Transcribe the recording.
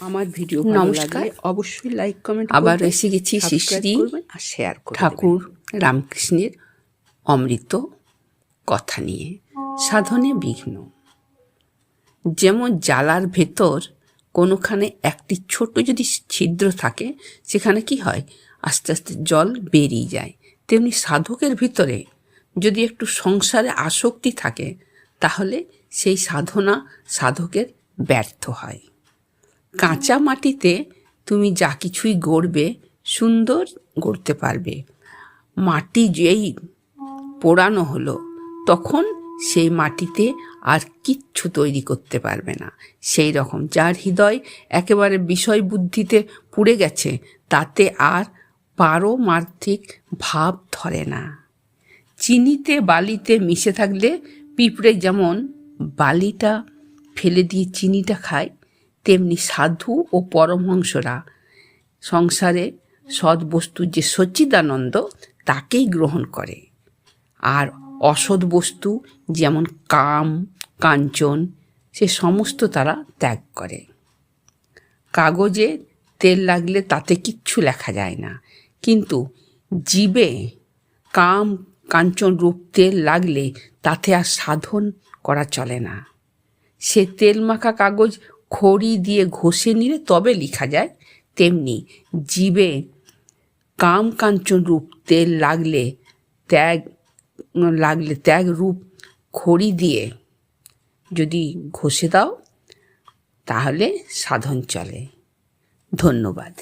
আমার ভিডিও ভালো লাগলে অবশ্যই লাইক কমেন্ট আবার এসে গেছি শ্রী আর শেয়ার করবেন ঠাকুর রামকৃষ্ণের অমৃত কথা নিয়ে। সাধনে বিঘ্ন। যেমন জালার ভেতর কোনোখানে একটি ছোট যদি ছিদ্র থাকে, সেখানে কি হয়, আস্তে আস্তে জল বেরিয়ে যায়। তেমনি সাধকের ভিতরে যদি একটু সংসারে আসক্তি থাকে, তাহলে সেই সাধনা সাধকের ব্যর্থ হয়। কাঁচা মাটিতে তুমি যা কিছুই গড়বে সুন্দর গড়তে পারবে। মাটি যেই পোড়ানো হলো, তখন সেই মাটিতে আর কিচ্ছু তৈরি করতে পারবে না। সেই রকম যার হৃদয় একেবারে বিষয় বুদ্ধিতে পুড়ে গেছে, তাতে আর পারমার্থিক ভাব ধরে না। চিনিতে বালিতে মিশে থাকলে পিঁপড়ে যেমন বালিটা ফেলে দিয়ে চিনিটা খায়, তেমনি সাধু ও পরমহংসরা সংসারে সদ্বস্তুর যে সচ্চিদানন্দ তাকেই গ্রহণ করে, আর অসৎ বস্তু যেমন কাম কাঞ্চন সে সমস্ত তারা ত্যাগ করে। কাগজে তেল লাগলে তাতে কিচ্ছু লেখা যায় না, কিন্তু জীবে কাম কাঞ্চন রূপ তেল লাগলে তাতে আর সাধন করা চলে না। সে তেল মাখা কাগজ খড়ি দিয়ে ঘষে নিলে তবে লেখা যায়, তেমনি জীবে কাম কাঞ্চন রূপ তেল লাগলে ত্যাগ রূপ খড়ি দিয়ে যদি ঘষে দাও, তাহলে সাধন চলে। ধন্যবাদ।